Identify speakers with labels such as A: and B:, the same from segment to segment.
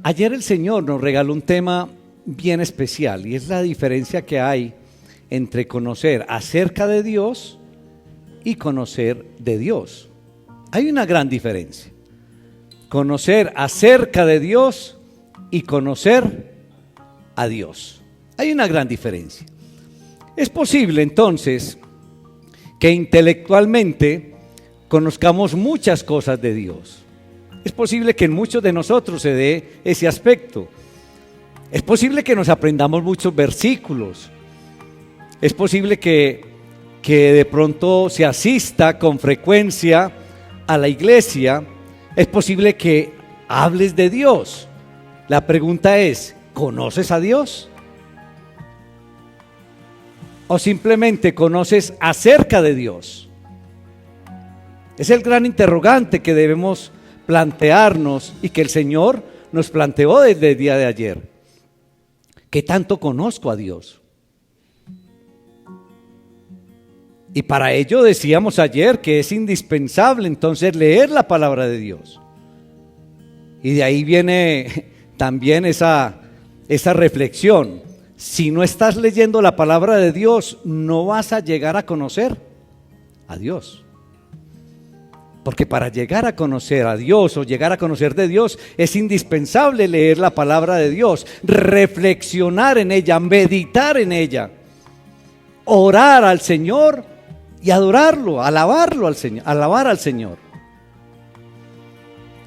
A: Ayer el Señor nos regaló un tema bien especial y es la diferencia que hay entre conocer acerca de Dios y conocer de Dios. Hay una gran diferencia. Conocer acerca de Dios y conocer a Dios. Hay una gran diferencia. Es posible entonces que intelectualmente conozcamos muchas cosas de Dios. Es posible que en muchos de nosotros se dé ese aspecto. Es posible que nos aprendamos muchos versículos. Es posible que de pronto se asista con frecuencia a la iglesia. Es posible que hables de Dios. La pregunta es, ¿conoces a Dios? ¿O simplemente conoces acerca de Dios? Es el gran interrogante que debemos plantearnos y que el Señor nos planteó desde el día de ayer. ¿Qué tanto conozco a Dios? Y para ello decíamos ayer que es indispensable entonces leer la palabra de Dios. Y de ahí viene también esa reflexión. Si no estás leyendo la palabra de Dios, no vas a llegar a conocer a Dios. Porque para llegar a conocer a Dios o llegar a conocer de Dios es indispensable leer la palabra de Dios, reflexionar en ella, meditar en ella, orar al Señor y adorarlo, alabarlo al Señor, alabar al Señor.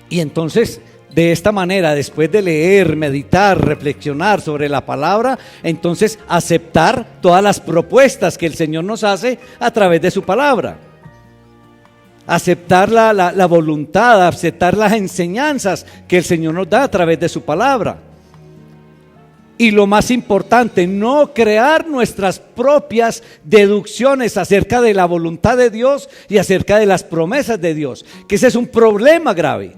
A: Y entonces, de esta manera, después de leer, meditar, reflexionar sobre la palabra, entonces aceptar todas las propuestas que el Señor nos hace a través de su palabra. Aceptar la voluntad, aceptar las enseñanzas que el Señor nos da a través de su palabra. Y lo más importante, no crear nuestras propias deducciones acerca de la voluntad de Dios y acerca de las promesas de Dios, que ese es un problema grave.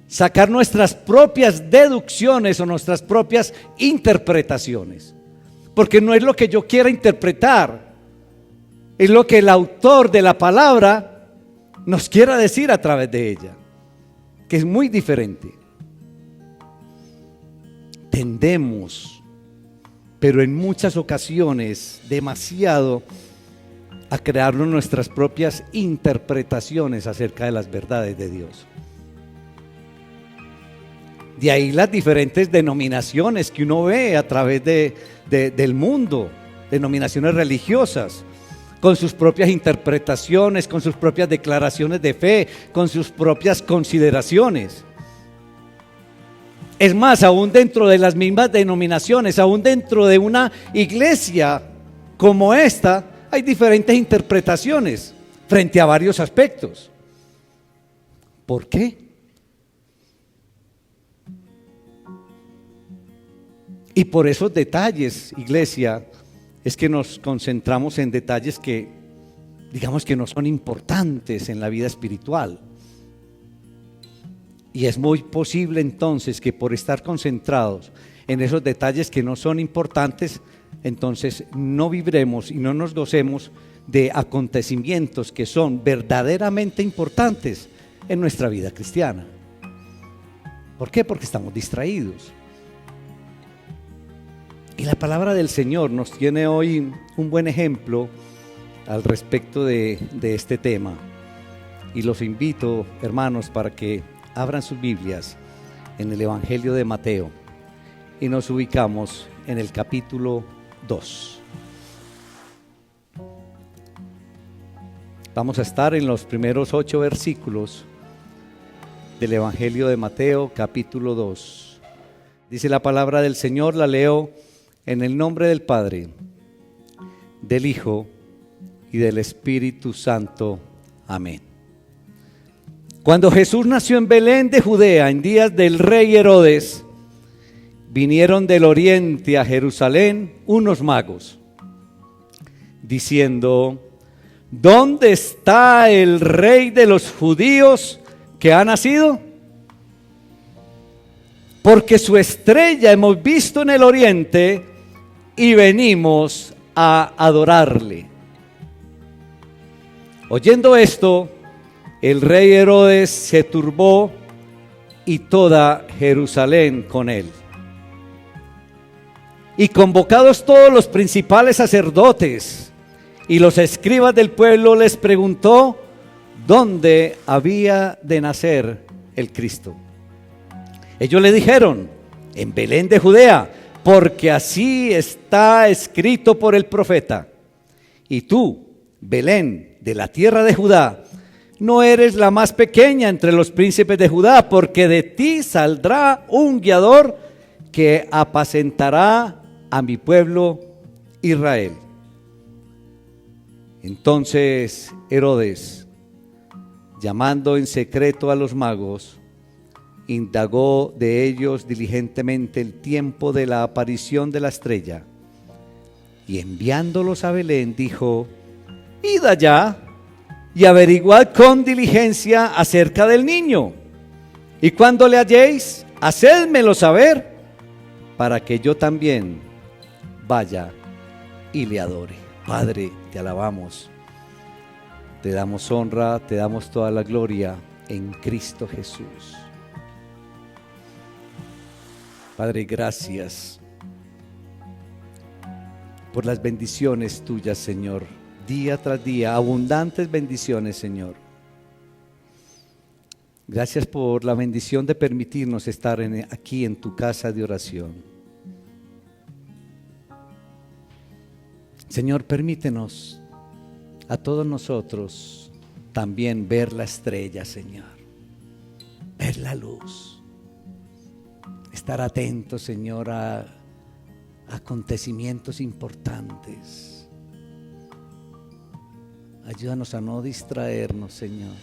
A: Sacar nuestras propias deducciones o nuestras propias interpretaciones, porque no es lo que yo quiera interpretar, es lo que el autor de la palabra nos quiera decir a través de ella, que es muy diferente. Tendemos, pero en muchas ocasiones demasiado, a crearnos nuestras propias interpretaciones acerca de las verdades de Dios. De ahí las diferentes denominaciones que uno ve a través del mundo, denominaciones religiosas, con sus propias interpretaciones, con sus propias declaraciones de fe, con sus propias consideraciones. Es más, aún dentro de las mismas denominaciones, aún dentro de una iglesia como esta, hay diferentes interpretaciones frente a varios aspectos. ¿Por qué? Y por esos detalles, iglesia, es que nos concentramos en detalles que, digamos que no son importantes en la vida espiritual. Y es muy posible entonces que por estar concentrados en esos detalles que no son importantes, entonces no vibremos y no nos gocemos de acontecimientos que son verdaderamente importantes en nuestra vida cristiana. ¿Por qué? Porque estamos distraídos. Y la palabra del Señor nos tiene hoy un buen ejemplo al respecto de este tema. Y los invito, hermanos, para que abran sus Biblias en el Evangelio de Mateo y nos ubicamos en el capítulo 2. Vamos a estar en los primeros 8 versículos del Evangelio de Mateo, capítulo 2. Dice la palabra del Señor, la leo en el nombre del Padre, del Hijo y del Espíritu Santo. Amén. Cuando Jesús nació en Belén de Judea, en días del rey Herodes, vinieron del oriente a Jerusalén unos magos, diciendo: ¿dónde está el rey de los judíos que ha nacido? Porque su estrella hemos visto en el oriente y venimos a adorarle. Oyendo esto, el rey Herodes se turbó y toda Jerusalén con él. Y convocados todos los principales sacerdotes y los escribas del pueblo, les preguntó dónde había de nacer el Cristo. Ellos le dijeron: en Belén de Judea, porque así está escrito por el profeta. Y tú, Belén, de la tierra de Judá, no eres la más pequeña entre los príncipes de Judá, porque de ti saldrá un guiador que apacentará a mi pueblo Israel. Entonces Herodes, llamando en secreto a los magos, indagó de ellos diligentemente el tiempo de la aparición de la estrella, y enviándolos a Belén dijo: id allá y averiguad con diligencia acerca del niño, y cuando le halléis, hacédmelo saber, para que yo también vaya y le adore. Padre, te alabamos, te damos honra, te damos toda la gloria en Cristo Jesús. Padre, gracias por las bendiciones tuyas, Señor, día tras día, abundantes bendiciones, Señor. Gracias por la bendición de permitirnos estar aquí en tu casa de oración. Señor, permítenos a todos nosotros también ver la estrella, Señor, ver la luz, estar atentos, Señor, a acontecimientos importantes. Ayúdanos a no distraernos, Señor,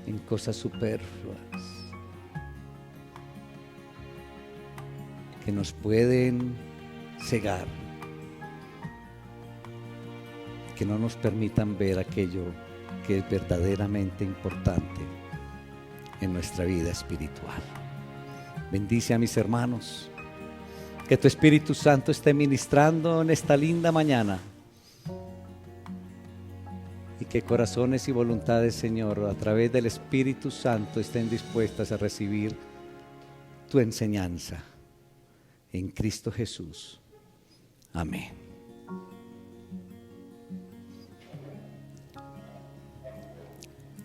A: en cosas superfluas que nos pueden cegar, que no nos permitan ver aquello que es verdaderamente importante en nuestra vida espiritual. Bendice a mis hermanos, que tu Espíritu Santo esté ministrando en esta linda mañana, y que corazones y voluntades, Señor, a través del Espíritu Santo estén dispuestas a recibir tu enseñanza en Cristo Jesús. Amén.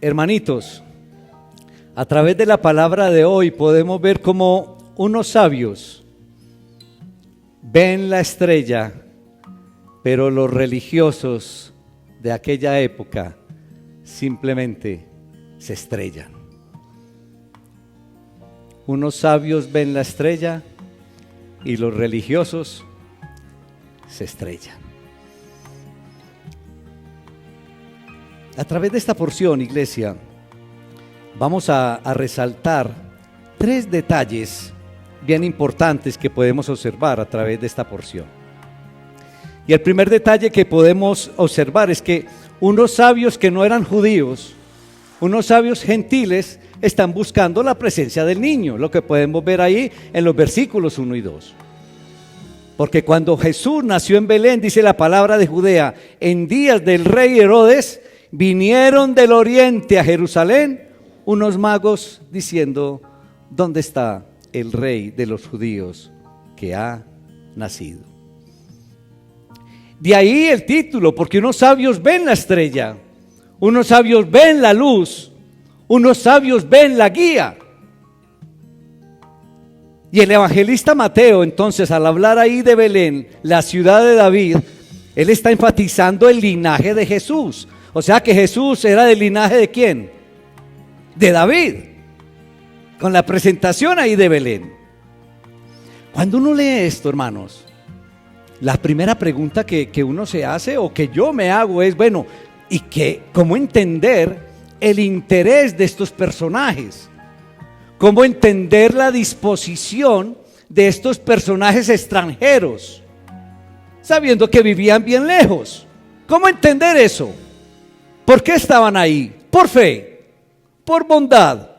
A: Hermanitos, a través de la palabra de hoy podemos ver cómo unos sabios ven la estrella, pero los religiosos de aquella época simplemente se estrellan. Unos sabios ven la estrella y los religiosos se estrellan. A través de esta porción, iglesia, vamos a resaltar 3 detalles bien importantes que podemos observar a través de esta porción. Y el primer detalle que podemos observar es que unos sabios que no eran judíos, unos sabios gentiles, están buscando la presencia del niño, lo que podemos ver ahí en los versículos 1 y 2. Porque cuando Jesús nació en Belén, dice la palabra de Judea, en días del rey Herodes, vinieron del oriente a Jerusalén unos magos diciendo: ¿dónde está el rey de los judíos que ha nacido? De ahí el título, porque unos sabios ven la estrella, unos sabios ven la luz, unos sabios ven la guía. Y el evangelista Mateo, entonces, al hablar ahí de Belén, la ciudad de David, él está enfatizando el linaje de Jesús. O sea que Jesús era del linaje ¿de quién? De David, con la presentación ahí de Belén. Cuando uno lee esto, hermanos, la primera pregunta que uno se hace o que yo me hago es, bueno, ¿y cómo entender el interés de estos personajes? ¿Cómo entender la disposición de estos personajes extranjeros, sabiendo que vivían bien lejos? ¿Cómo entender eso? ¿Por qué estaban ahí? Por fe, por bondad,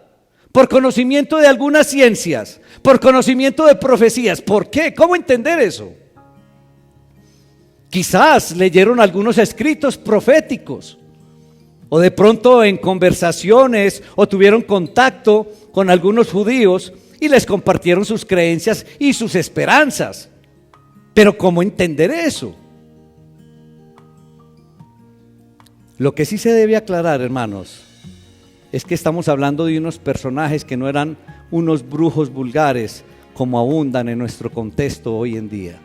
A: por conocimiento de algunas ciencias, por conocimiento de profecías. ¿Por qué? ¿Cómo entender eso? Quizás leyeron algunos escritos proféticos o de pronto en conversaciones o tuvieron contacto con algunos judíos y les compartieron sus creencias y sus esperanzas. Pero ¿cómo entender eso? Lo que sí se debe aclarar, hermanos, es que estamos hablando de unos personajes que no eran unos brujos vulgares como abundan en nuestro contexto hoy en día,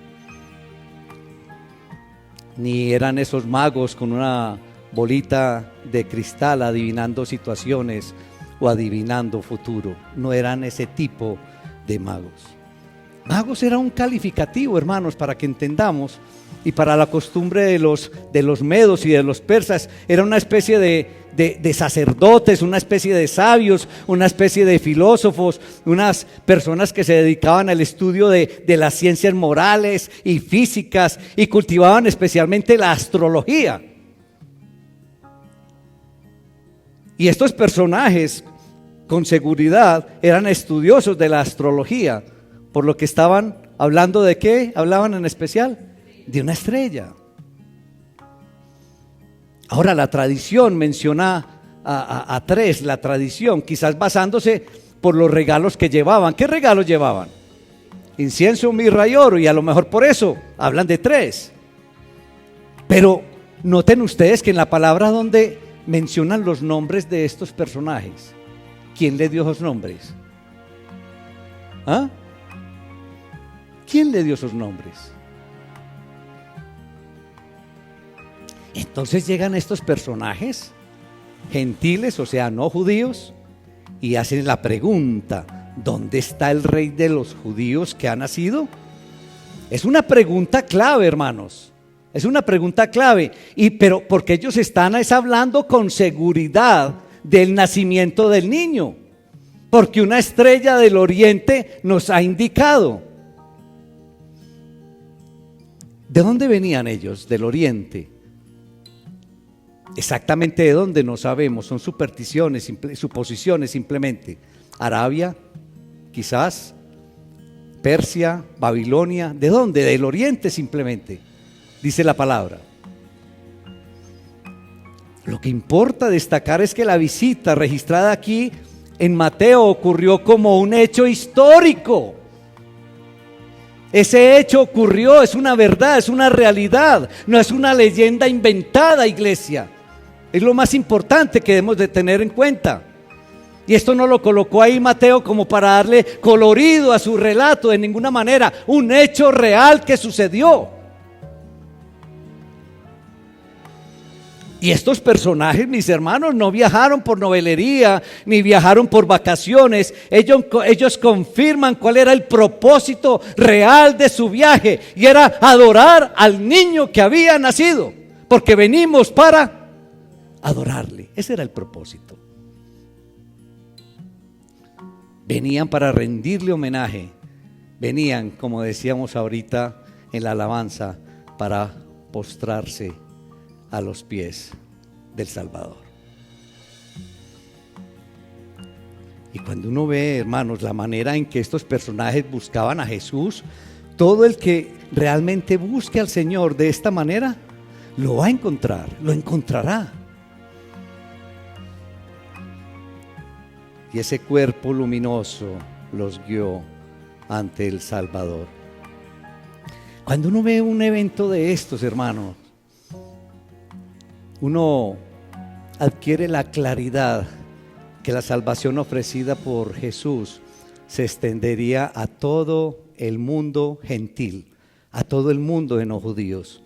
A: ni eran esos magos con una bolita de cristal adivinando situaciones o adivinando futuro. No eran ese tipo de magos. Magos era un calificativo, hermanos, para que entendamos, y para la costumbre de los medos y de los persas era una especie de sacerdotes, una especie de sabios, una especie de filósofos, unas personas que se dedicaban al estudio de las ciencias morales y físicas y cultivaban especialmente la astrología. Y estos personajes con seguridad eran estudiosos de la astrología, por lo que estaban hablando de ¿qué? Hablaban en especial de una estrella. Ahora la tradición menciona a tres, la tradición, quizás basándose por los regalos que llevaban. ¿Qué regalos llevaban? Incienso, mirra y oro, y a lo mejor por eso hablan de tres. Pero noten ustedes que en la palabra donde mencionan los nombres de estos personajes, ¿quién le dio esos nombres? ¿Ah? ¿Quién le dio esos nombres? Entonces llegan estos personajes gentiles, o sea, no judíos, y hacen la pregunta: ¿dónde está el rey de los judíos que ha nacido? Es una pregunta clave, hermanos. Es una pregunta clave, pero porque ellos están hablando con seguridad del nacimiento del niño, porque una estrella del oriente nos ha indicado. ¿De dónde venían ellos? Del oriente. Exactamente de dónde no sabemos, son supersticiones, suposiciones simplemente. Arabia, quizás, Persia, Babilonia. ¿De dónde? Del oriente simplemente, dice la palabra. Lo que importa destacar es que la visita registrada aquí en Mateo ocurrió como un hecho histórico. Ese hecho ocurrió, es una verdad, es una realidad, no es una leyenda inventada, iglesia. Es lo más importante que debemos de tener en cuenta. Y esto no lo colocó ahí Mateo como para darle colorido a su relato de ninguna manera, un hecho real que sucedió. Y estos personajes, mis hermanos, no viajaron por novelería, ni viajaron por vacaciones. Ellos confirman cuál era el propósito real de su viaje, y era adorar al niño que había nacido, porque venimos para adorarle. Ese era el propósito. Venían para rendirle homenaje. Venían, como decíamos ahorita en la alabanza, para postrarse a los pies del Salvador. Y cuando uno ve, hermanos, la manera en que estos personajes buscaban a Jesús, todo el que realmente busque al Señor de esta manera, lo va a encontrar, lo encontrará. Y ese cuerpo luminoso los guió ante el Salvador. Cuando uno ve un evento de estos, hermanos, uno adquiere la claridad que la salvación ofrecida por Jesús se extendería a todo el mundo gentil, a todo el mundo de no judíos,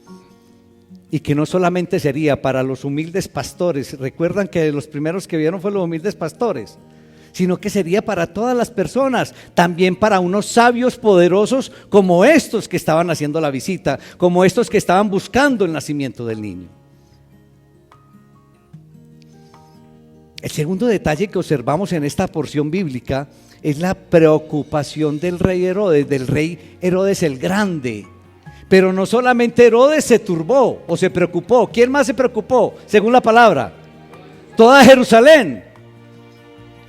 A: y que no solamente sería para los humildes pastores. Recuerdan que los primeros que vieron fueron los humildes pastores, sino que sería para todas las personas, también para unos sabios poderosos como estos que estaban haciendo la visita, como estos que estaban buscando el nacimiento del niño. El segundo detalle que observamos en esta porción bíblica es la preocupación del rey Herodes el Grande. Pero no solamente Herodes se turbó o se preocupó. ¿Quién más se preocupó? Según la palabra, toda Jerusalén.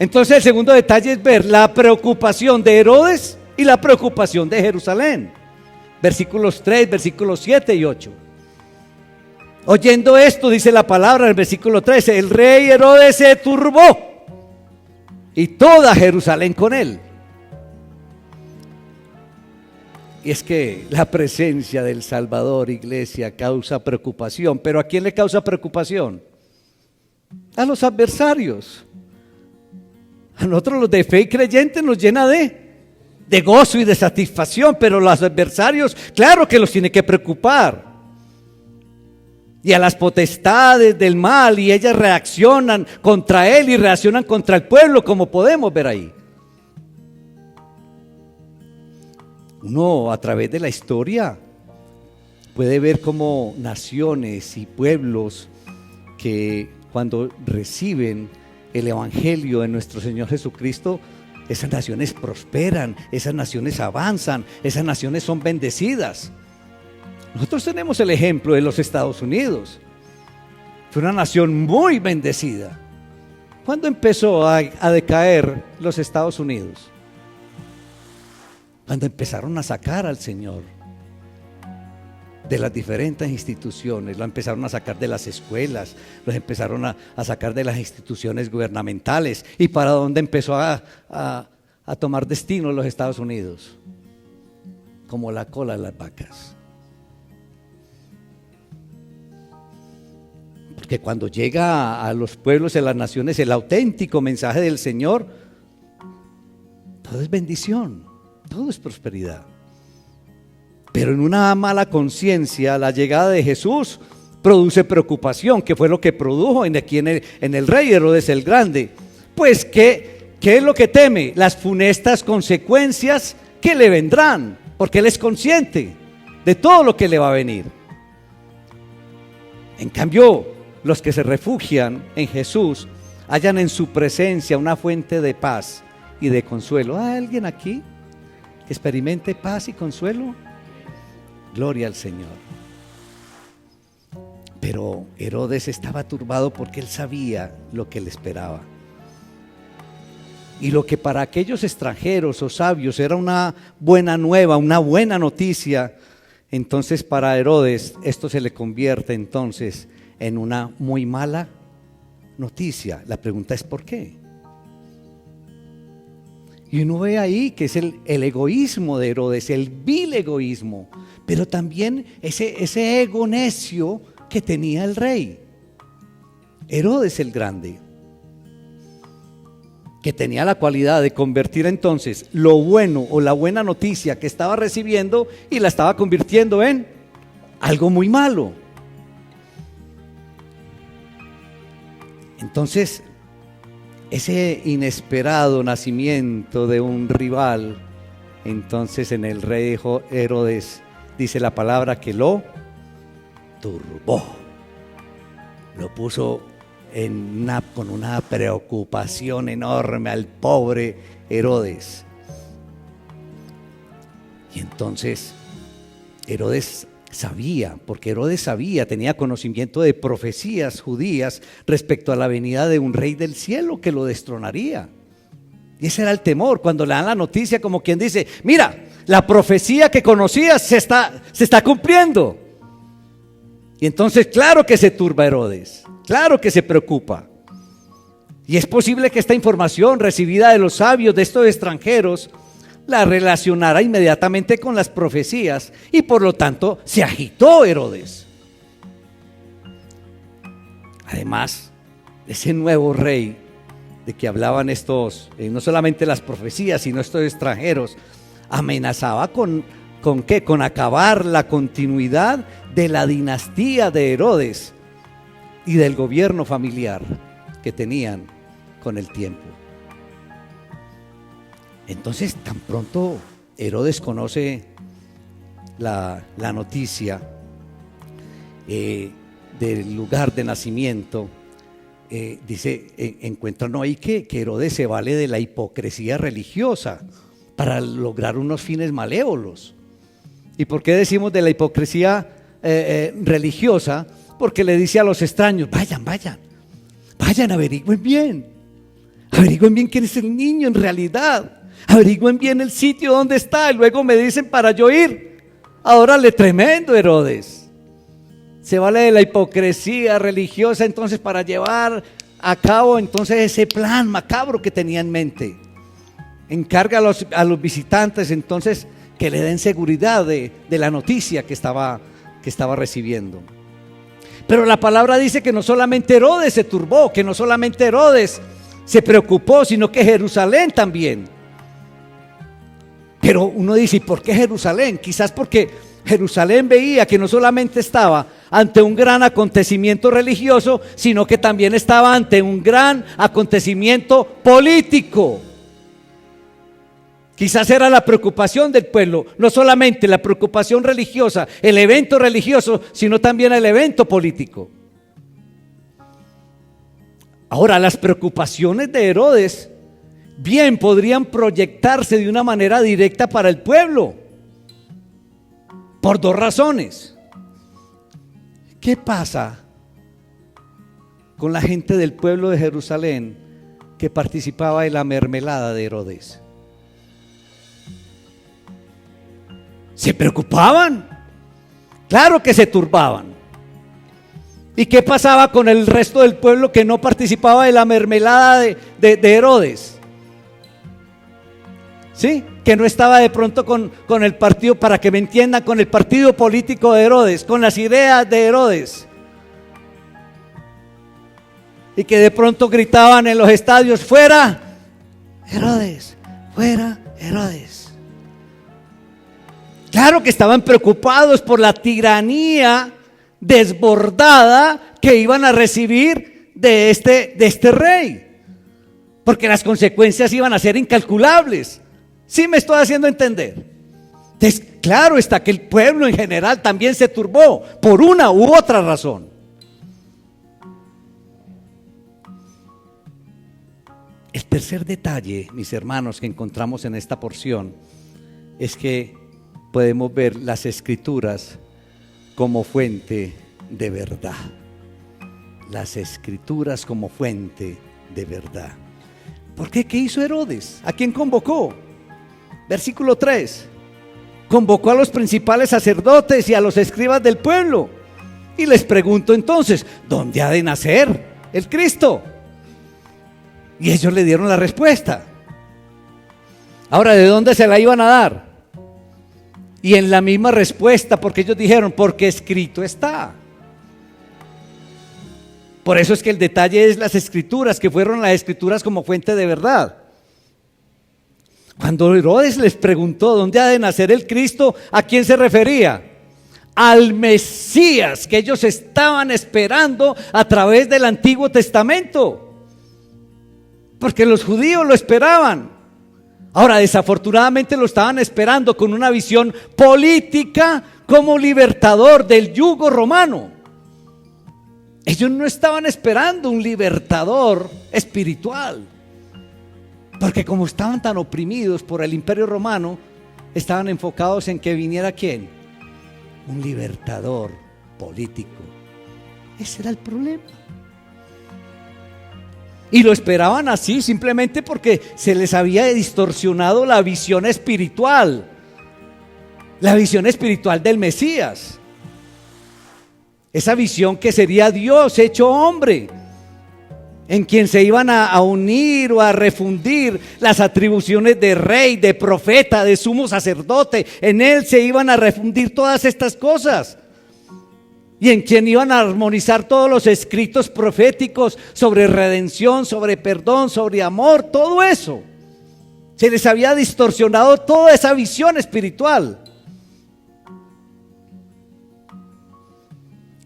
A: Entonces el segundo detalle es ver la preocupación de Herodes y la preocupación de Jerusalén. Versículos 3, versículos 7 y 8. Oyendo esto, dice la palabra en el versículo 13, el rey Herodes se turbó y toda Jerusalén con él. Y es que la presencia del Salvador, iglesia, causa preocupación. ¿Pero a quién le causa preocupación? A los adversarios. A nosotros los de fe y creyentes nos llena de gozo y de satisfacción, pero los adversarios, claro que los tiene que preocupar. Y a las potestades del mal, y ellas reaccionan contra él y reaccionan contra el pueblo, como podemos ver ahí. Uno a través de la historia puede ver cómo naciones y pueblos que cuando reciben el evangelio de nuestro Señor Jesucristo, esas naciones prosperan, esas naciones avanzan, esas naciones son bendecidas. Nosotros tenemos el ejemplo de los Estados Unidos. Fue una nación muy bendecida. ¿Cuándo empezó a decaer los Estados Unidos? Cuando empezaron a sacar al Señor de las diferentes instituciones, lo empezaron a sacar de las escuelas, los empezaron a sacar de las instituciones gubernamentales. ¿Y para dónde empezó a tomar destino los Estados Unidos? Como la cola de las vacas. Porque cuando llega a los pueblos y a las naciones el auténtico mensaje del Señor, todo es bendición, todo es prosperidad. Pero en una mala conciencia, la llegada de Jesús produce preocupación, que fue lo que produjo en el rey Herodes el Grande. Pues, ¿qué es lo que teme? Las funestas consecuencias que le vendrán, porque él es consciente de todo lo que le va a venir. En cambio, los que se refugian en Jesús hallan en su presencia una fuente de paz y de consuelo. ¿Hay alguien aquí que experimente paz y consuelo? Gloria al Señor. Pero Herodes estaba turbado porque él sabía lo que le esperaba. Y lo que para aquellos extranjeros o sabios era una buena nueva, una buena noticia, entonces para Herodes esto se le convierte entonces en una muy mala noticia. La pregunta es ¿por qué? Y uno ve ahí que es el egoísmo de Herodes, el vil egoísmo, pero también ese ego necio que tenía el rey Herodes el Grande, que tenía la cualidad de convertir entonces lo bueno o la buena noticia que estaba recibiendo y la estaba convirtiendo en algo muy malo. Entonces, ese inesperado nacimiento de un rival, entonces en el rey Herodes dice la palabra que lo turbó, lo puso con una preocupación enorme al pobre Herodes. Y entonces Herodes sabía, porque Herodes sabía, tenía conocimiento de profecías judías respecto a la venida de un rey del cielo que lo destronaría. Y ese era el temor, cuando le dan la noticia como quien dice, mira, la profecía que conocías se está cumpliendo. Y entonces claro que se turba Herodes, claro que se preocupa. Y es posible que esta información recibida de los sabios de estos extranjeros la relacionara inmediatamente con las profecías y por lo tanto se agitó Herodes. Además, ese nuevo rey de que hablaban estos, no solamente las profecías, sino estos extranjeros, amenazaba ¿con qué? Con acabar la continuidad de la dinastía de Herodes y del gobierno familiar que tenían con el tiempo. Entonces, tan pronto Herodes conoce la noticia del lugar de nacimiento, encuentran ahí que Herodes se vale de la hipocresía religiosa para lograr unos fines malévolos. ¿Y por qué decimos de la hipocresía religiosa? Porque le dice a los extraños, vayan, averigüen bien quién es el niño en realidad. Averigüen bien el sitio donde está y luego me dicen para yo ir. Adórale tremendo, Herodes. Se vale de la hipocresía religiosa entonces para llevar a cabo entonces ese plan macabro que tenía en mente. Encarga a los visitantes entonces que le den seguridad de la noticia que estaba recibiendo. Pero la palabra dice que no solamente Herodes se turbó, que no solamente Herodes se preocupó, sino que Jerusalén también. Pero uno dice, ¿y por qué Jerusalén? Quizás porque Jerusalén veía que no solamente estaba ante un gran acontecimiento religioso, sino que también estaba ante un gran acontecimiento político. Quizás era la preocupación del pueblo, no solamente la preocupación religiosa, el evento religioso, sino también el evento político. Ahora, las preocupaciones de Herodes bien podrían proyectarse de una manera directa para el pueblo, por dos razones. ¿Qué pasa con la gente del pueblo de Jerusalén que participaba en la mermelada de Herodes? ¿Se preocupaban? Claro que se turbaban. ¿Y qué pasaba con el resto del pueblo que no participaba de la mermelada de Herodes? ¿Sí? Que no estaba de pronto con el partido, para que me entiendan, con el partido político de Herodes, con las ideas de Herodes. Y que de pronto gritaban en los estadios: ¡fuera Herodes! ¡Fuera Herodes! Claro que estaban preocupados por la tiranía desbordada que iban a recibir de este rey, porque las consecuencias iban a ser incalculables. ¿Sí me estoy haciendo entender? Entonces, claro está que el pueblo en general también se turbó por una u otra razón. El tercer detalle, mis hermanos, que encontramos en esta porción es que podemos ver las Escrituras como fuente de verdad. Las Escrituras como fuente de verdad. ¿Por qué? ¿Qué hizo Herodes? ¿A quién convocó? Versículo 3. Convocó a los principales sacerdotes y a los escribas del pueblo y les preguntó entonces: ¿dónde ha de nacer el Cristo? Y ellos le dieron la respuesta. Ahora, ¿de dónde se la iban a dar? Y en la misma respuesta, porque ellos dijeron: porque escrito está. Por eso es que el detalle es las Escrituras, que fueron las Escrituras como fuente de verdad. Cuando Herodes les preguntó dónde ha de nacer el Cristo, ¿a quién se refería? Al Mesías que ellos estaban esperando a través del Antiguo Testamento, porque los judíos lo esperaban. Ahora, desafortunadamente lo estaban esperando con una visión política como libertador del yugo romano. Ellos no estaban esperando un libertador espiritual, porque como estaban tan oprimidos por el Imperio Romano, estaban enfocados en que viniera ¿quién? Un libertador político. Ese era el problema. Y lo esperaban así simplemente porque se les había distorsionado la visión espiritual del Mesías. Esa visión que sería Dios hecho hombre, en quien se iban a unir o a refundir las atribuciones de rey, de profeta, de sumo sacerdote. En él se iban a refundir todas estas cosas, y en quien iban a armonizar todos los escritos proféticos sobre redención, sobre perdón, sobre amor, todo eso. Se les había distorsionado toda esa visión espiritual.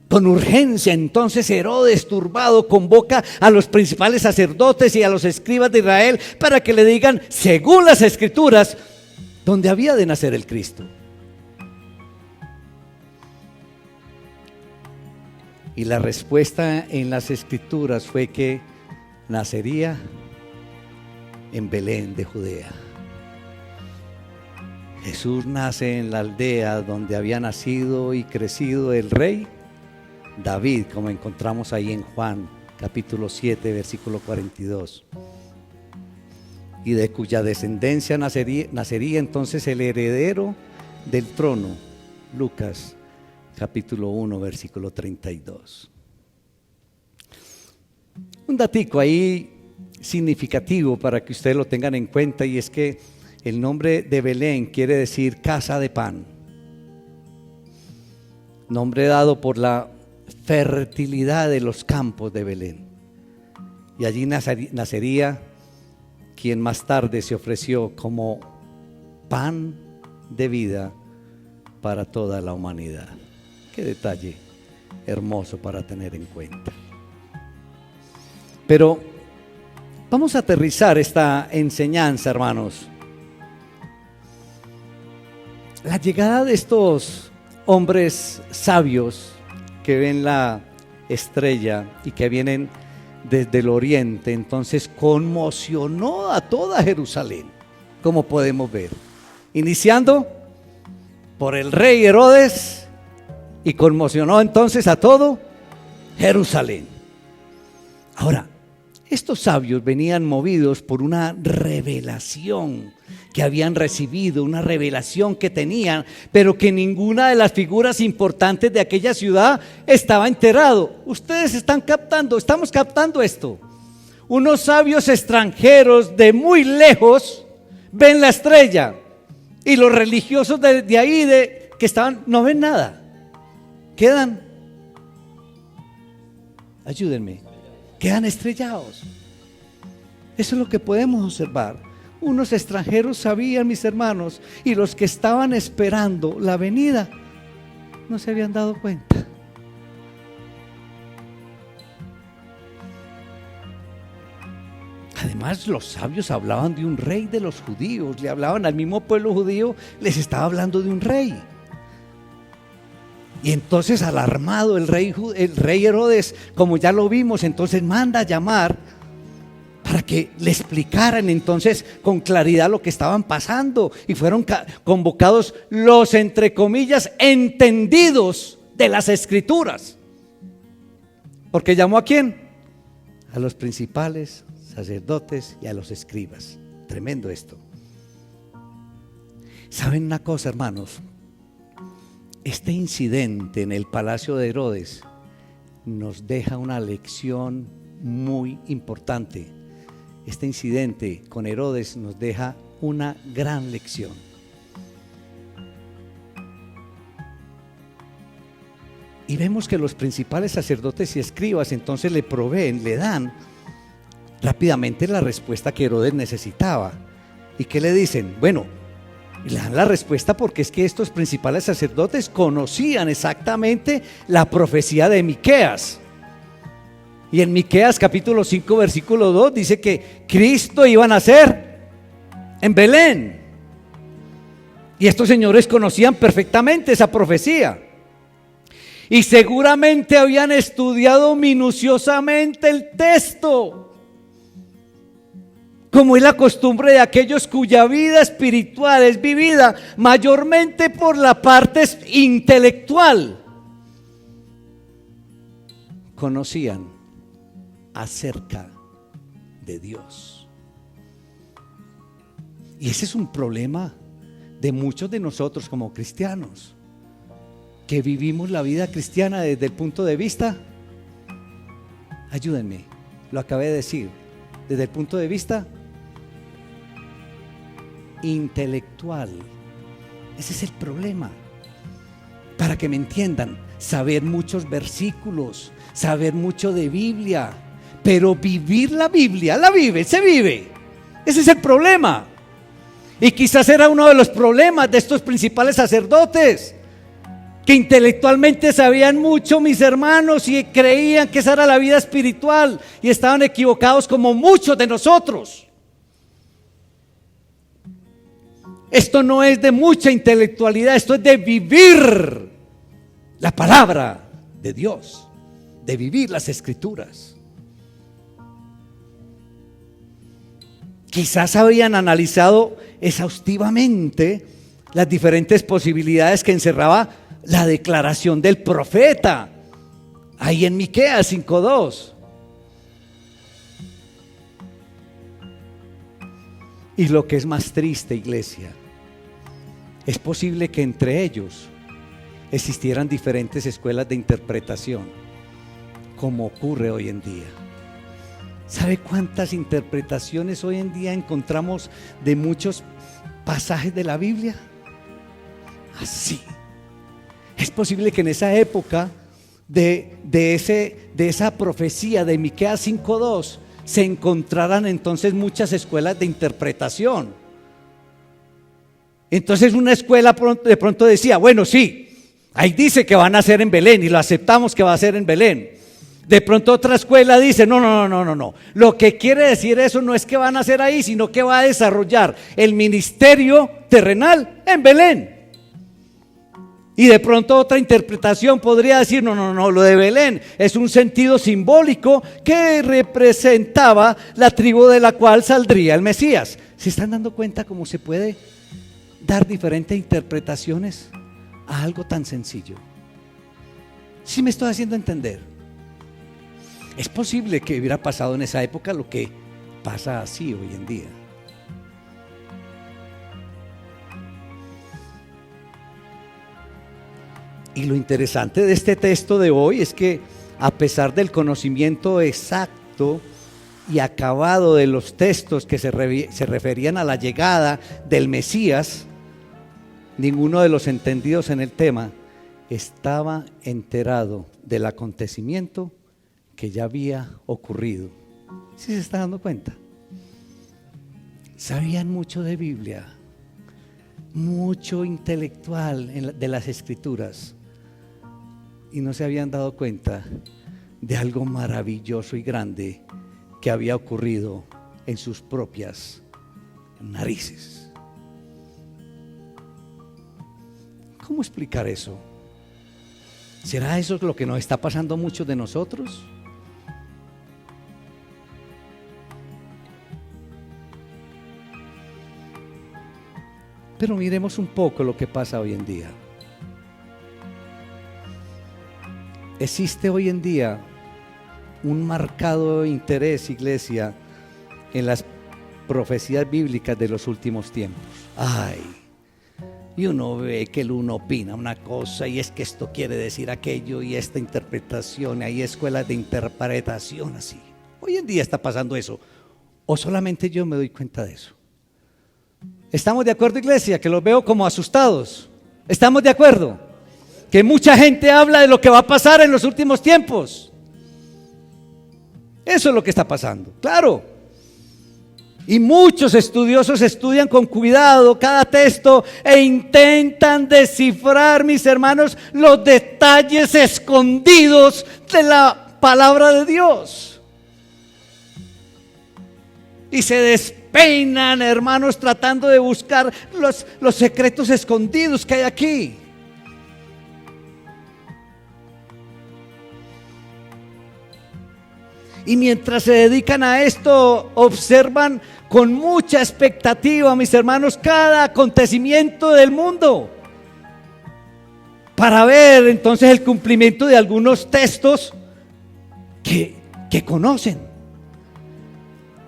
A: Con urgencia, entonces Herodes, turbado, convoca a los principales sacerdotes y a los escribas de Israel para que le digan, según las Escrituras, dónde había de nacer el Cristo. Y la respuesta en las Escrituras fue que nacería en Belén de Judea. Jesús nace en la aldea donde había nacido y crecido el rey David, como encontramos ahí en Juan capítulo 7 versículo 42, y de cuya descendencia nacería entonces el heredero del trono. Lucas capítulo 1, versículo 32. Un datico ahí significativo para que ustedes lo tengan en cuenta, y es que el nombre de Belén quiere decir casa de pan, nombre dado por la fertilidad de los campos de Belén, y allí nacería quien más tarde se ofreció como pan de vida para toda la humanidad. Qué detalle hermoso para tener en cuenta. Pero vamos a aterrizar esta enseñanza, hermanos. La llegada de estos hombres sabios que ven la estrella y que vienen desde el oriente, entonces conmocionó a toda Jerusalén, como podemos ver, iniciando por el rey Herodes, y conmocionó entonces a todo Jerusalén. Ahora, estos sabios venían movidos por una revelación que habían recibido, una revelación que tenían, pero que ninguna de las figuras importantes de aquella ciudad estaba enterado. Ustedes están captando, estamos captando esto. Unos sabios extranjeros de muy lejos ven la estrella, y los religiosos de ahí que estaban no ven nada, quedan, ayúdenme, quedan estrellados. Eso es lo que podemos observar. Unos extranjeros sabían, mis hermanos, y los que estaban esperando la venida no se habían dado cuenta. Además, los sabios hablaban de un rey de los judíos, le hablaban al mismo pueblo judío, les estaba hablando de un rey. Y entonces, alarmado el rey Herodes, como ya lo vimos, entonces manda a llamar para que le explicaran entonces con claridad lo que estaban pasando, y fueron convocados los, entre comillas, entendidos de las escrituras. Porque llamó ¿a quién? A los principales sacerdotes y a los escribas. Tremendo esto. ¿Saben una cosa, hermanos? Este incidente en el palacio de Herodes nos deja una lección muy importante. Este incidente con Herodes nos deja una gran lección. Y vemos que los principales sacerdotes y escribas entonces le proveen, le dan rápidamente la respuesta que Herodes necesitaba. ¿Y qué le dicen? Bueno, le dan la respuesta porque es que estos principales sacerdotes conocían exactamente la profecía de Miqueas. Y en Miqueas capítulo 5 versículo 2 dice que Cristo iba a nacer en Belén. Y estos señores conocían perfectamente esa profecía. Y seguramente habían estudiado minuciosamente el texto, como es la costumbre de aquellos cuya vida espiritual es vivida mayormente por la parte intelectual. Conocían acerca de Dios. Y ese es un problema de muchos de nosotros como cristianos, que vivimos la vida cristiana desde el punto de vista, ayúdenme, lo acabé de decir, desde el punto de vista intelectual. Ese es el problema. Para que me entiendan, saber muchos versículos, saber mucho de Biblia, pero vivir la Biblia, la vive, se vive. Ese es el problema. Y quizás era uno de los problemas de estos principales sacerdotes, que intelectualmente sabían mucho, mis hermanos, y creían que esa era la vida espiritual, y estaban equivocados como muchos de nosotros. Esto no es de mucha intelectualidad, esto es de vivir la palabra de Dios, de vivir las escrituras. Quizás habían analizado exhaustivamente las diferentes posibilidades que encerraba la declaración del profeta ahí en Miqueas 5:2. Y lo que es más triste, iglesia, es posible que entre ellos existieran diferentes escuelas de interpretación, como ocurre hoy en día. ¿Sabe cuántas interpretaciones hoy en día encontramos de muchos pasajes de la Biblia? Así. Es posible que en esa época de esa profecía de Miqueas 5:2 se encontraran entonces muchas escuelas de interpretación. Entonces una escuela de pronto decía, bueno, sí, ahí dice que van a ser en Belén y lo aceptamos que va a ser en Belén. De pronto otra escuela dice, no. Lo que quiere decir eso no es que van a hacer ahí, sino que va a desarrollar el ministerio terrenal en Belén. Y de pronto otra interpretación podría decir, no, lo de Belén es un sentido simbólico que representaba la tribu de la cual saldría el Mesías. ¿Se están dando cuenta cómo se puede dar diferentes interpretaciones a algo tan sencillo? ¿Sí me estoy haciendo entender? Es posible que hubiera pasado en esa época lo que pasa así hoy en día. Y lo interesante de este texto de hoy es que a pesar del conocimiento exacto y acabado de los textos que se referían a la llegada del Mesías, ninguno de los entendidos en el tema estaba enterado del acontecimiento que ya había ocurrido. ¿Sí se está dando cuenta? Sabían mucho de Biblia, mucho intelectual de las Escrituras, y no se habían dado cuenta de algo maravilloso y grande que había ocurrido en sus propias narices. ¿Cómo explicar eso? ¿Será eso lo que nos está pasando a muchos de nosotros? Pero miremos un poco lo que pasa hoy en día. Existe hoy en día un marcado interés, iglesia, en las profecías bíblicas de los últimos tiempos. Y uno ve que el uno opina una cosa y es que esto quiere decir aquello y esta interpretación, hay escuelas de interpretación así. Hoy en día está pasando eso, o solamente yo me doy cuenta de eso. ¿Estamos de acuerdo, iglesia? Que los veo como asustados. ¿Estamos de acuerdo? Que mucha gente habla de lo que va a pasar en los últimos tiempos. Eso es lo que está pasando, claro. Y muchos estudiosos estudian con cuidado cada texto e intentan descifrar, mis hermanos, los detalles escondidos de la palabra de Dios. Y se despeinan, hermanos, tratando de buscar los secretos escondidos que hay aquí. Y mientras se dedican a esto, observan con mucha expectativa, mis hermanos, cada acontecimiento del mundo, para ver entonces el cumplimiento de algunos textos que conocen.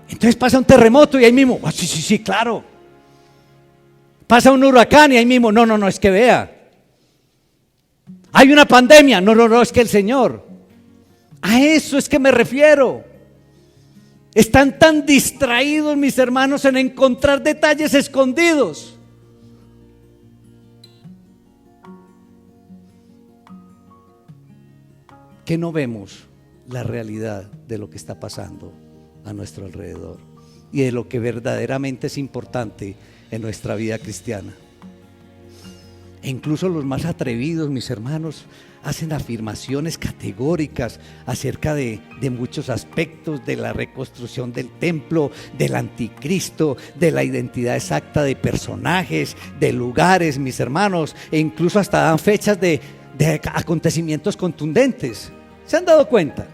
A: Entonces pasa un terremoto y ahí mismo, sí, claro. Pasa un huracán y ahí mismo, no, es que vea. Hay una pandemia, no, es que el Señor. A eso es que me refiero. Están tan distraídos, mis hermanos, en encontrar detalles escondidos. Que no vemos la realidad de lo que está pasando a nuestro alrededor y de lo que verdaderamente es importante en nuestra vida cristiana. E incluso los más atrevidos, mis hermanos, hacen afirmaciones categóricas acerca de muchos aspectos de la reconstrucción del templo, del anticristo, de la identidad exacta de personajes, de lugares, mis hermanos, e incluso hasta dan fechas de acontecimientos contundentes. ¿Se han dado cuenta?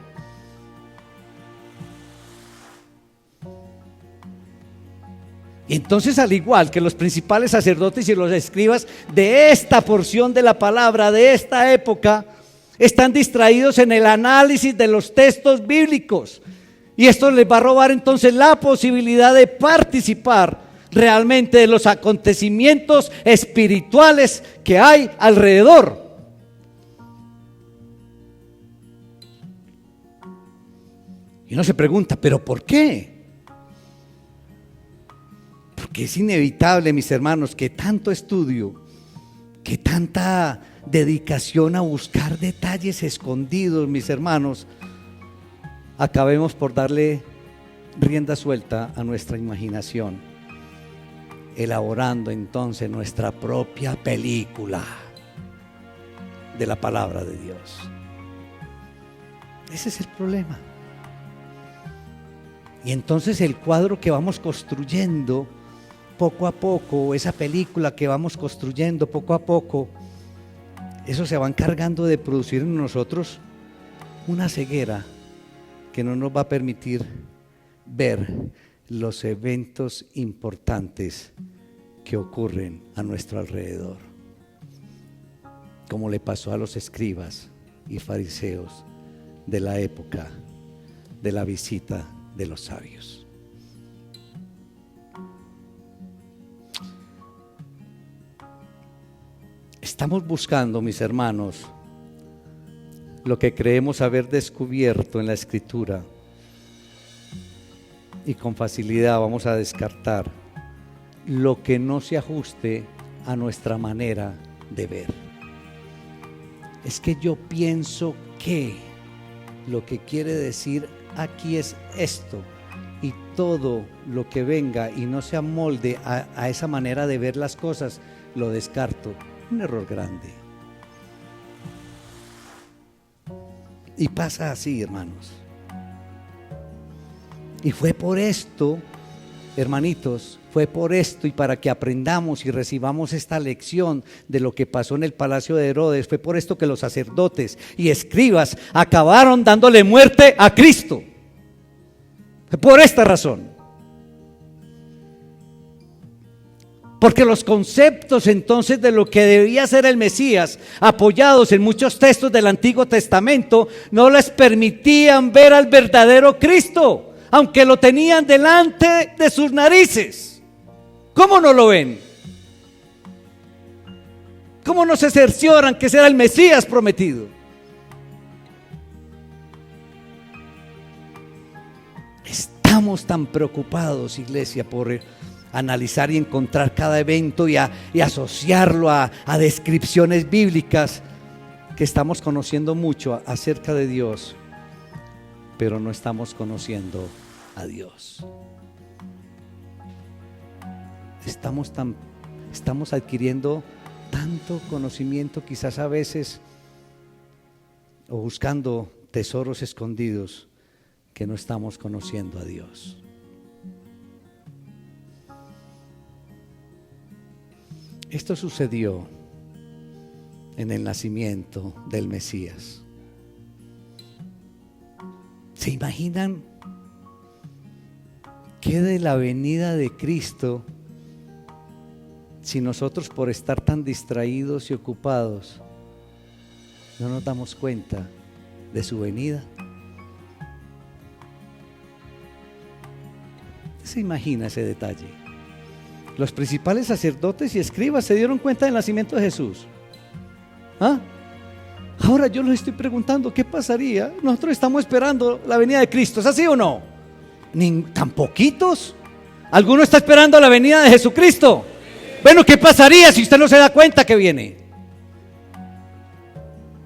A: Y entonces, al igual que los principales sacerdotes y los escribas de esta porción de la palabra, de esta época, están distraídos en el análisis de los textos bíblicos. Y esto les va a robar entonces la posibilidad de participar realmente de los acontecimientos espirituales que hay alrededor Y uno se pregunta, ¿pero por qué? Porque es inevitable, mis hermanos, que tanto estudio, que tanta dedicación a buscar detalles escondidos, mis hermanos, acabemos por darle rienda suelta a nuestra imaginación, elaborando entonces nuestra propia película de la palabra de Dios. Ese es el problema. Y entonces el cuadro que vamos construyendo poco a poco, esa película que vamos construyendo poco a poco, eso se va encargando de producir en nosotros una ceguera que no nos va a permitir ver los eventos importantes que ocurren a nuestro alrededor, como le pasó a los escribas y fariseos de la época de la visita de los sabios. Estamos buscando, mis hermanos, lo que creemos haber descubierto en la Escritura, y con facilidad vamos a descartar lo que no se ajuste a nuestra manera de ver. Es que yo pienso que lo que quiere decir aquí es esto, y todo lo que venga y no se amolde a esa manera de ver las cosas, lo descarto. Un error grande. Y pasa así, hermanos. Y fue por esto, hermanitos, fue por esto, y para que aprendamos y recibamos esta lección de lo que pasó en el palacio de Herodes, fue por esto que los sacerdotes y escribas acabaron dándole muerte a Cristo. Fue por esta razón. Porque los conceptos entonces de lo que debía ser el Mesías, apoyados en muchos textos del Antiguo Testamento, no les permitían ver al verdadero Cristo, aunque lo tenían delante de sus narices. ¿Cómo no lo ven? ¿Cómo no se cercioran que será el Mesías prometido? Estamos tan preocupados, iglesia, por analizar y encontrar cada evento y asociarlo a descripciones bíblicas, que estamos conociendo mucho acerca de Dios, pero no estamos conociendo a Dios. Estamos adquiriendo tanto conocimiento, quizás a veces, o buscando tesoros escondidos, que no estamos conociendo a Dios. Esto sucedió en el nacimiento del Mesías. ¿Se imaginan qué de la venida de Cristo si nosotros, por estar tan distraídos y ocupados, no nos damos cuenta de su venida? ¿Se imagina ese detalle? Los principales sacerdotes y escribas se dieron cuenta del nacimiento de Jesús. ¿Ah? Ahora yo les estoy preguntando, ¿qué pasaría? Nosotros estamos esperando la venida de Cristo, ¿es así o no? ¿Tan poquitos? ¿Alguno está esperando la venida de Jesucristo? Bueno, ¿qué pasaría si usted no se da cuenta que viene?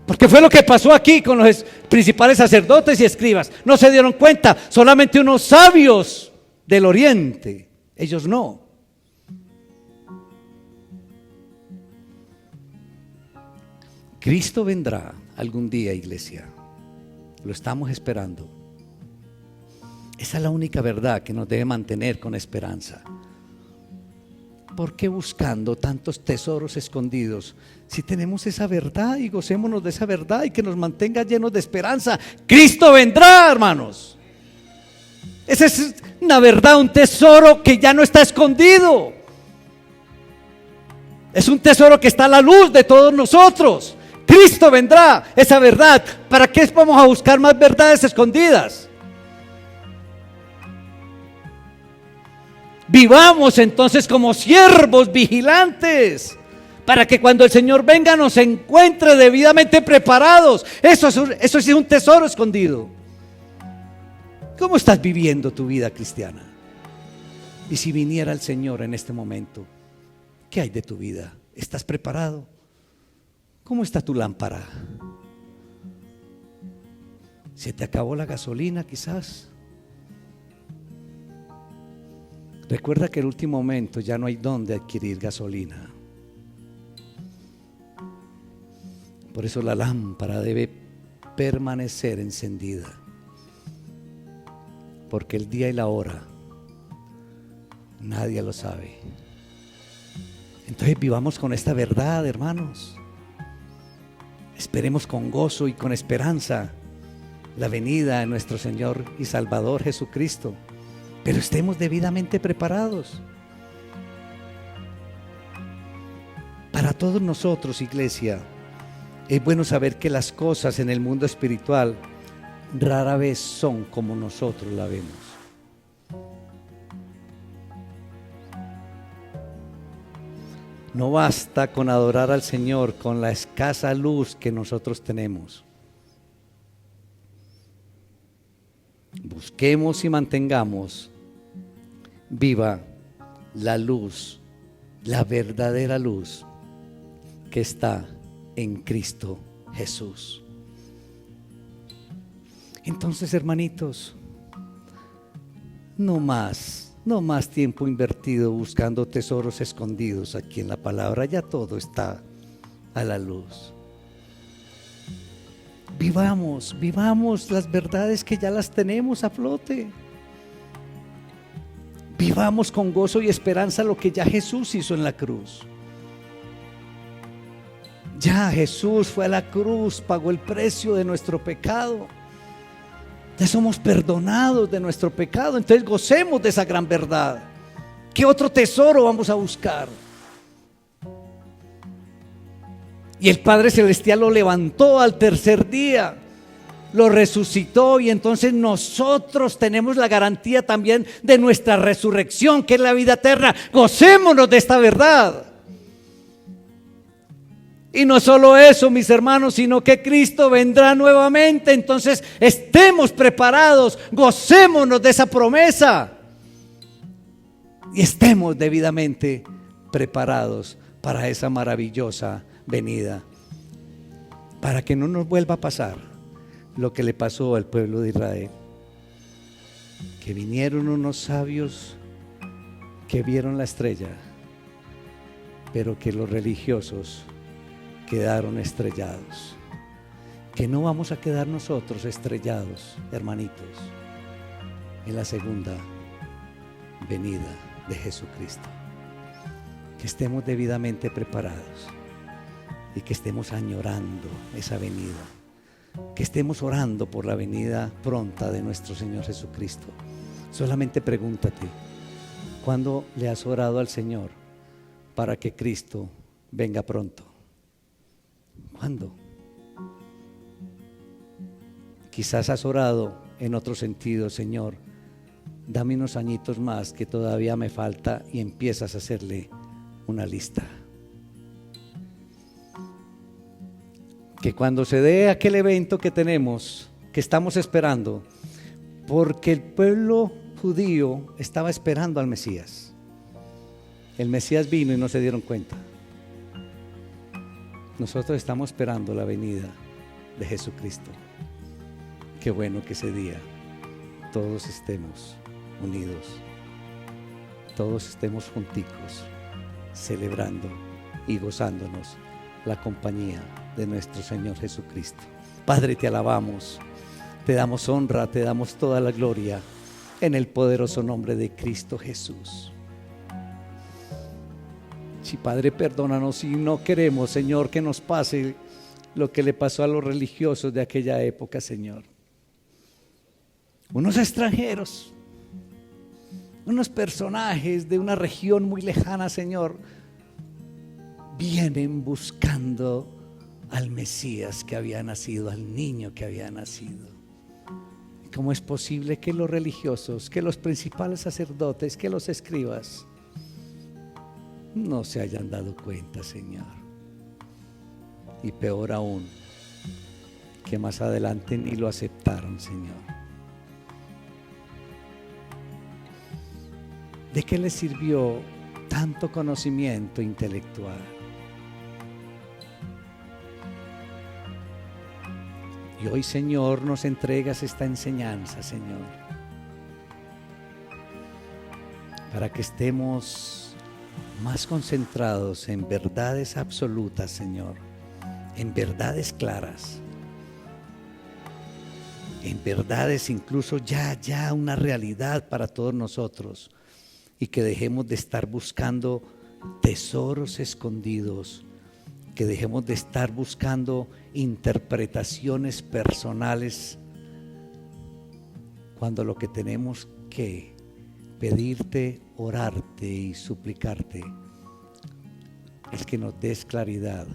A: Porque fue lo que pasó aquí con los principales sacerdotes y escribas. No se dieron cuenta, solamente unos sabios del oriente, ellos no. Cristo vendrá algún día, iglesia. Lo estamos esperando. Esa es la única verdad que nos debe mantener con esperanza. ¿Por qué buscando tantos tesoros escondidos si tenemos esa verdad y gocémonos de esa verdad y que nos mantenga llenos de esperanza? Cristo vendrá, hermanos. Esa es una verdad, un tesoro que ya no está escondido. Es un tesoro que está a la luz de todos nosotros. Cristo vendrá, esa verdad. ¿Para qué vamos a buscar más verdades escondidas? Vivamos entonces como siervos vigilantes, para que cuando el Señor venga nos encuentre debidamente preparados. Eso sí es un tesoro escondido. ¿Cómo estás viviendo tu vida cristiana? Y si viniera el Señor en este momento, ¿qué hay de tu vida? ¿Estás preparado? ¿Cómo está tu lámpara? ¿Se te acabó la gasolina quizás? Recuerda que el último momento ya no hay dónde adquirir gasolina. Por eso la lámpara debe permanecer encendida, porque el día y la hora nadie lo sabe. Entonces vivamos con esta verdad, hermanos. Esperemos con gozo y con esperanza la venida de nuestro Señor y Salvador Jesucristo, pero estemos debidamente preparados. Para todos nosotros, iglesia, es bueno saber que las cosas en el mundo espiritual rara vez son como nosotros la vemos. No basta con adorar al Señor con la escasa luz que nosotros tenemos. Busquemos y mantengamos viva la luz, la verdadera luz que está en Cristo Jesús. Entonces, hermanitos, no más tiempo invertido buscando tesoros escondidos aquí en la palabra. Ya todo está a la luz. Vivamos las verdades que ya las tenemos a flote. Vivamos con gozo y esperanza lo que ya Jesús hizo en la cruz. Ya Jesús fue a la cruz, pagó el precio de nuestro pecado. Ya somos perdonados de nuestro pecado. Entonces gocemos de esa gran verdad. ¿Qué otro tesoro vamos a buscar? Y el Padre Celestial lo levantó al tercer día, lo resucitó, y entonces nosotros tenemos la garantía también de nuestra resurrección, que es la vida eterna. Gocémonos de esta verdad. Y no solo eso, mis hermanos, sino que Cristo vendrá nuevamente. Entonces estemos preparados, gocémonos de esa promesa y estemos debidamente preparados para esa maravillosa venida, para que no nos vuelva a pasar lo que le pasó al pueblo de Israel, que vinieron unos sabios que vieron la estrella, pero que los religiosos quedaron estrellados. Que no vamos a quedar nosotros estrellados, hermanitos, en la segunda venida de Jesucristo. Que estemos debidamente preparados y que estemos añorando esa venida, que estemos orando por la venida pronta de nuestro Señor Jesucristo. Solamente pregúntate, ¿cuándo le has orado al Señor para que Cristo venga pronto? ¿Cuándo? Quizás has orado en otro sentido: Señor, dame unos añitos más que todavía me falta, y empiezas a hacerle una lista. Que cuando se dé aquel evento que tenemos, que estamos esperando, porque el pueblo judío estaba esperando al Mesías. El Mesías vino y no se dieron cuenta. Nosotros estamos esperando la venida de Jesucristo. Qué bueno que ese día todos estemos unidos, todos estemos junticos, celebrando y gozándonos la compañía de nuestro Señor Jesucristo. Padre, te alabamos, te damos honra, te damos toda la gloria en el poderoso nombre de Cristo Jesús. Sí, Padre, perdónanos si no queremos, Señor, que nos pase lo que le pasó a los religiosos de aquella época, Señor. Unos extranjeros, unos personajes de una región muy lejana, Señor, vienen buscando al Mesías que había nacido, al niño que había nacido. ¿Cómo es posible que los religiosos, que los principales sacerdotes, que los escribas no se hayan dado cuenta, Señor? Y peor aún, que más adelante ni lo aceptaron, Señor. ¿De qué les sirvió tanto conocimiento intelectual? Y hoy, Señor, nos entregas esta enseñanza, Señor, para que estemos más concentrados en verdades absolutas, Señor, en verdades claras, en verdades incluso ya una realidad para todos nosotros, y que dejemos de estar buscando tesoros escondidos, que dejemos de estar buscando interpretaciones personales, cuando lo que tenemos que pedirte, orarte y suplicarte es que nos des claridad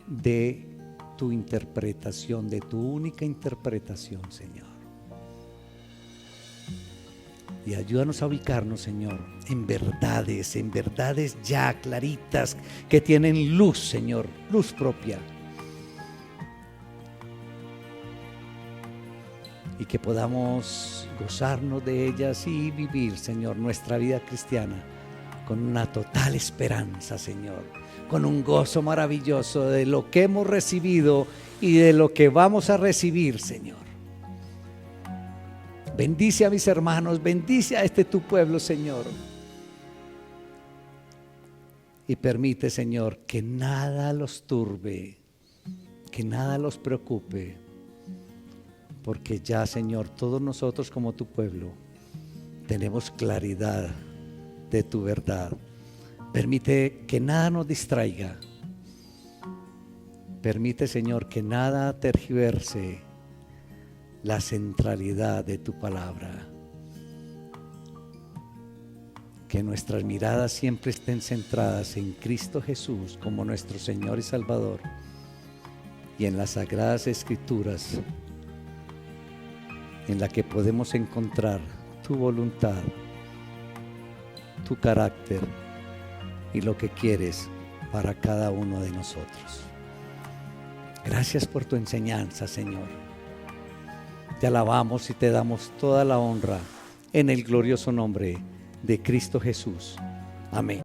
A: de tu interpretación, de tu única interpretación, Señor. Y ayúdanos a ubicarnos, Señor, en verdades ya claritas, que tienen luz, Señor, luz propia. Y que podamos gozarnos de ellas y vivir, Señor, nuestra vida cristiana con una total esperanza, Señor, con un gozo maravilloso de lo que hemos recibido y de lo que vamos a recibir, Señor. Bendice a mis hermanos, bendice a este tu pueblo, Señor. Y permite, Señor, que nada los turbe, que nada los preocupe, porque ya, Señor, todos nosotros como tu pueblo tenemos claridad de tu verdad. Permite que nada nos distraiga. Permite, Señor, que nada tergiverse la centralidad de tu palabra. Que nuestras miradas siempre estén centradas en Cristo Jesús como nuestro Señor y Salvador, y en las sagradas Escrituras, en la que podemos encontrar tu voluntad, tu carácter y lo que quieres para cada uno de nosotros. Gracias por tu enseñanza, Señor. Te alabamos y te damos toda la honra en el glorioso nombre de Cristo Jesús. Amén.